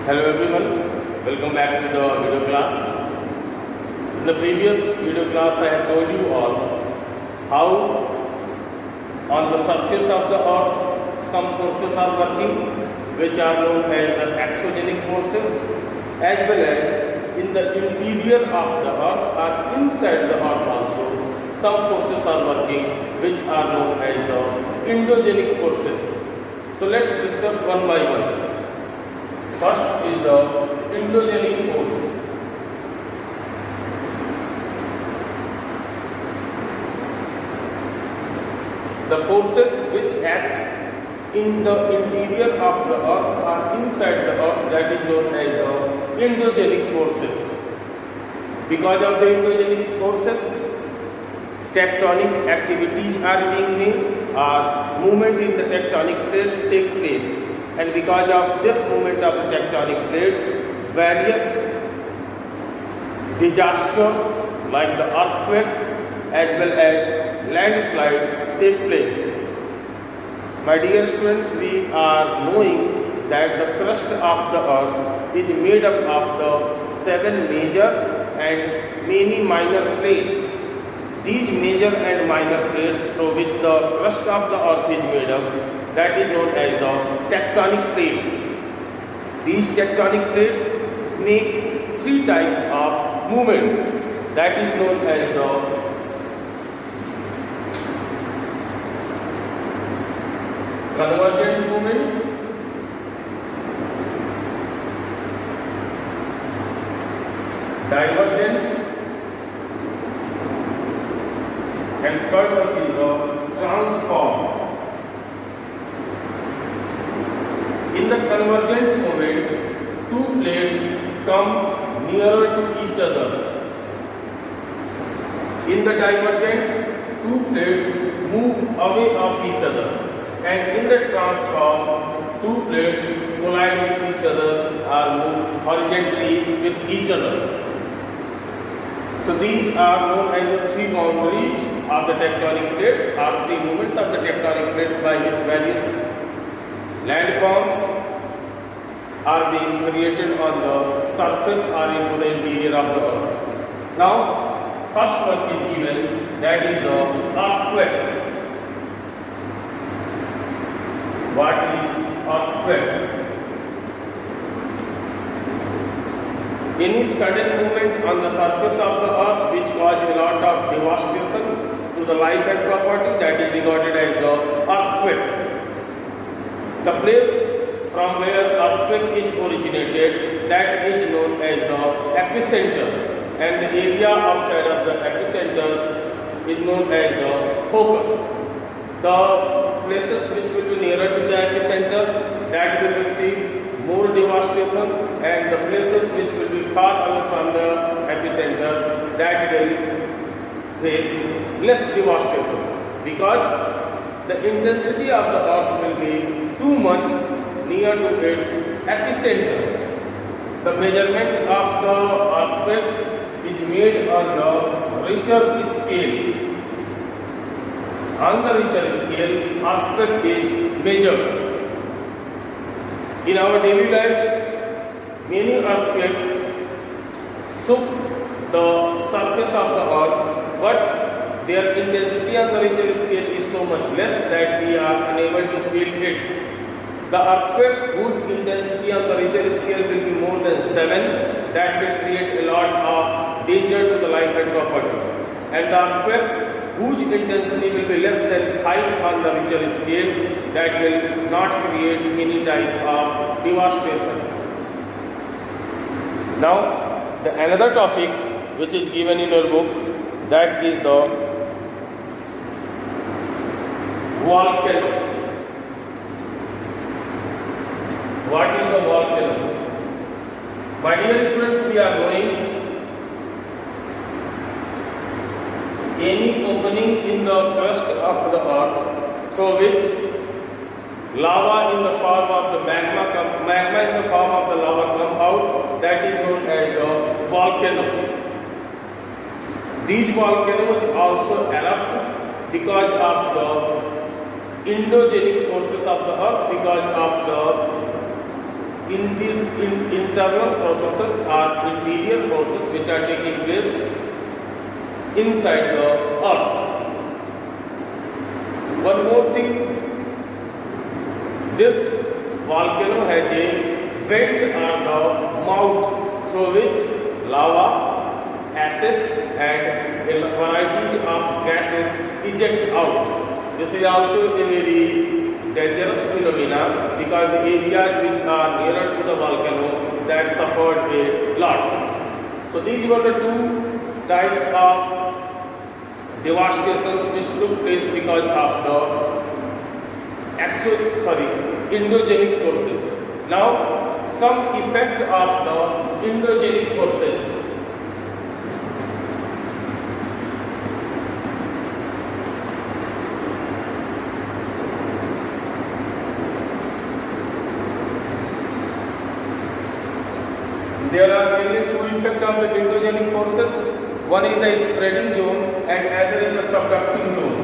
Hello everyone, welcome back to the video class. In the previous video class I have told you all how on the surface of the earth some forces are working which are known as the exogenic forces, as well as in the interior of the earth or inside the earth also some forces are working which are known as the endogenic forces. So let's discuss one by one. First is the endogenic force. The forces which act in the interior of the earth or inside the earth, that is known as the endogenic forces. Because of the endogenic forces, tectonic activities are being made or movement in the tectonic plates take place. And because of this movement of the tectonic plates, various disasters like the earthquake as well as landslide take place. My dear students, we are knowing that the crust of the earth is made up of the 7 major and many minor plates. These major and minor plates through which the crust of the earth is made up, that is known as the tectonic plates. These tectonic plates make 3 types of movement, that is known as the convergent movement, divergent, and third one is the transform. In the convergent movement, 2 plates come nearer to each other. In the divergent, 2 plates move away of each other. And in the transform, 2 plates collide with each other or move horizontally with each other. So these are known as the 3 boundaries of the tectonic plates, or 3 movements of the tectonic plates by which various landforms are being created on the surface or into the interior of the earth. Now, first one is given, that is the earthquake. What is earthquake? Any sudden movement on the surface of the earth which causes a lot of devastation to the life and property, that is regarded as the earthquake. The place from where earthquake is originated, that is known as the epicenter, and the area outside of the epicenter is known as the focus. The places which will be nearer to the epicenter, that will receive more devastation, and the places which will be far away from the epicenter, that will face less devastation, because the intensity of the earth will be too much near to its epicenter. The measurement of the earthquake is made on the Richter scale. On the Richter scale, earthquake is measured. In our daily lives, many earthquakes shook the surface of the earth, but their intensity on the Richter scale is so much less that we are unable to feel it. The earthquake whose intensity on the Richter scale will be more than 7, that will create a lot of danger to the life and property. And the earthquake whose intensity will be less than 5 on the Richter scale, that will not create any type of devastation. Now, another topic which is given in your book, that is the volcano. What is the volcano? My dear students, we are knowing any opening in the crust of the earth through which lava in the form of the magma in the form of the lava come out, that is known as the volcano. These volcanoes also erupt because of the endogenic forces of the earth, because of the internal processes or interior processes which are taking place inside the earth. One more thing, this volcano has a vent or the mouth through which lava, ashes and a variety of gases eject out. This is also a very dangerous phenomena because the areas which are nearer to the volcano that suffered a lot. So these were the two types of devastations which took place because of the endogenic forces. Now some effect of the endogenic forces. There are mainly two effects of the endogenic forces. One is the spreading zone and other is the subducting zone.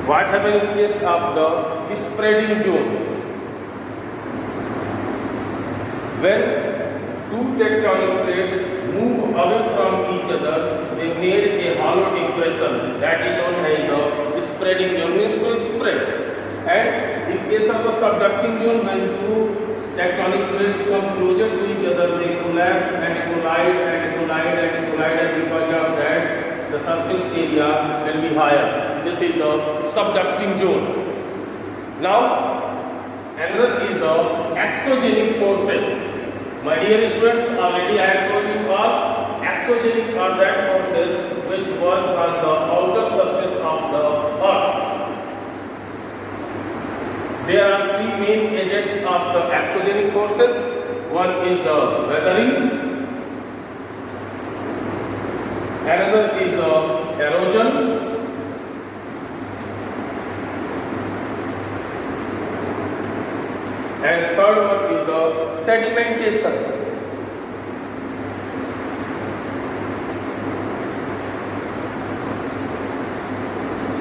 What happens in case of the spreading zone? When two tectonic plates move away from each other, they made a hollow depression that is known as the spreading zone, means to spread. And in case of the subducting zone, when two tectonic plates come closer to each other, they collapse and collide and collide and collide, and because of that, the surface area will be higher. This is the subducting zone. Now, another is the exogenic forces. My dear students, already I have told you all, exogenic are that forces which work on the outer surface of the earth. There are three main agents of the exogenic forces. One is the weathering, another is the erosion, and third one is the sedimentation.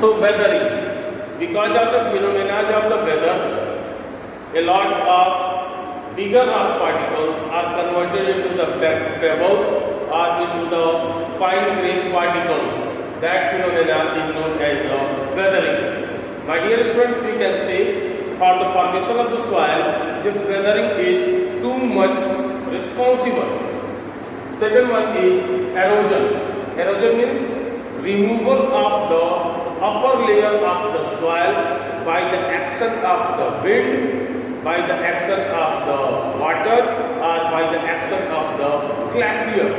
So weathering, because of the phenomena of the weather, a lot of bigger rock particles are converted into the pebbles or into the fine grain particles. That phenomena is known as the weathering. My dear students, we can say for the formation of the soil, this weathering is too much responsible. Second one is erosion. Erosion means removal of the upper layer of the soil by the action of the wind, by the action of the water, or by the action of the glaciers.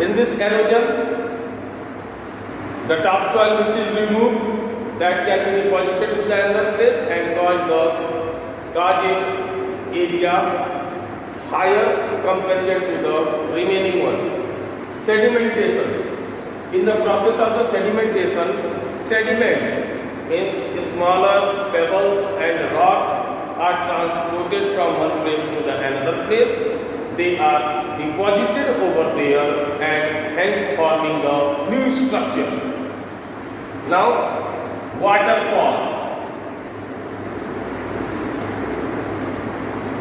In this erosion, the topsoil which is removed, that can be deposited to the another place and cause a area higher comparison to the remaining one. Sedimentation. In the process of the sedimentation, sediment means smaller pebbles and rocks are transported from one place to the another place. They are deposited over there and hence forming the new structure. Now, waterfall.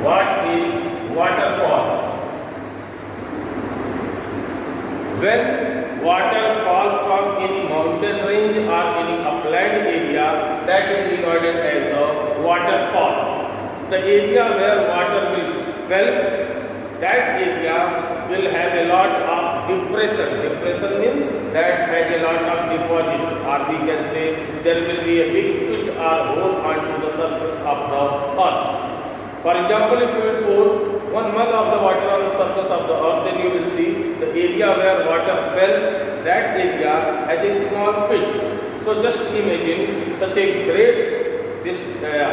What is waterfall? When water falls from any mountain range or any upland area, that is regarded as a waterfall. The area where water will fall, that area will have a lot of depression. Depression means that has a lot of deposit, or we can say there will be a big pit or hole onto the surface of the earth. For example, if you will pour 1 mug of the water on the surface of the earth, then you will see the area where water fell, that area has a small pit. So just imagine such a great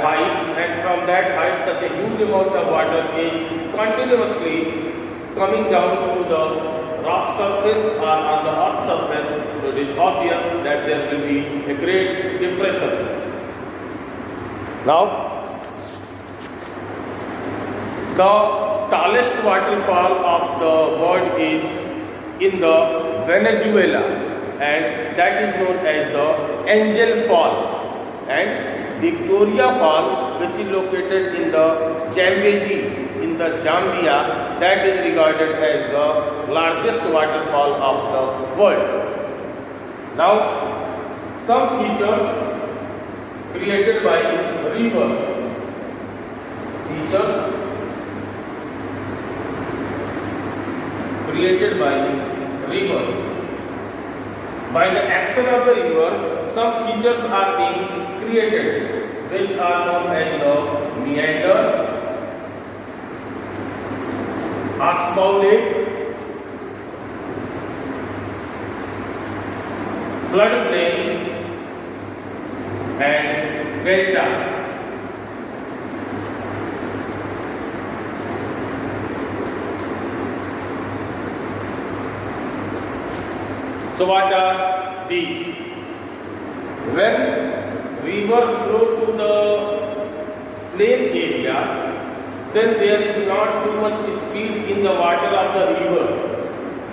height, and from that height such a huge amount of water is continuously coming down to the rock surface or on the earth surface. So it is obvious that there will be a great depression. Now, The tallest waterfall of the world is in the Venezuela, and that is known as the Angel Fall. And Victoria Fall, which is located in the Zambezi in the Zambia, that is regarded as the largest waterfall of the world. Now, some features created by river. Features created by river. By the action of the river, some features are being created, which are known as the meanders, oxbow lake, floodplain, and delta. So what are these? When river flow to the plain area, then there is not too much speed in the water of the river.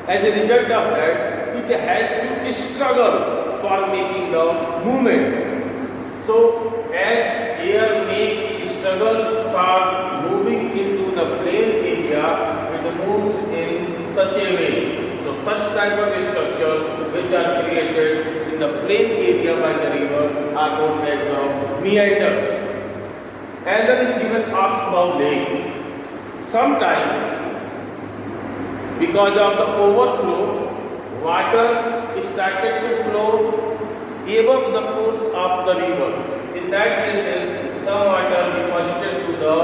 As a result of that, it has to struggle for making the movement. So as air makes struggle for moving into the plain area, it moves in such a way. So such type of structures which are created in the plain area by the river are known as the meanders. And then is given oxbow lake. Sometime because of the overflow, water started to flow above the course of the river. In that cases, some water deposited to the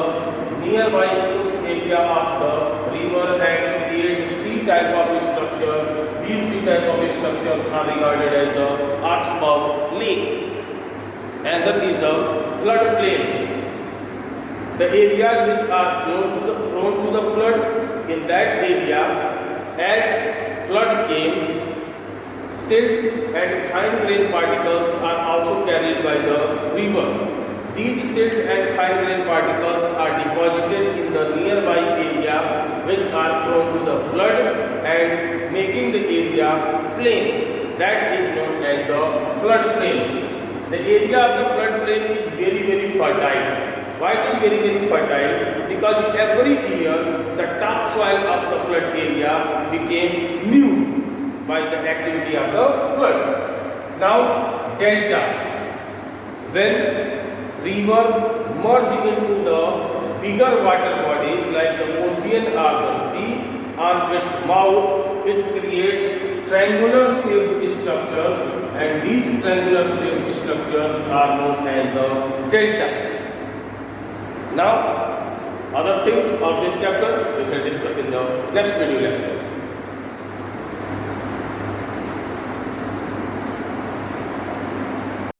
nearby course area of the river and create C type of structure. These C type of structures are regarded as the oxbow lake. And then is the floodplain. The areas which are prone to the flood, in that area, as flood came, silt and fine grain particles are also carried by the river. These silt and fine grain particles are deposited in the nearby area which are prone to the flood and making the area plain. That is known as the floodplain. The area of the floodplain is very fertile. Why it is very fertile? Because every year the topsoil of the flood area became new by the activity of the flood. Now delta. When river merge into the bigger water bodies like the ocean or the sea, on its mouth it creates triangular shaped structures, and these triangular shaped structures are known as the delta. Now, other things of this chapter we shall discuss in the next video lecture.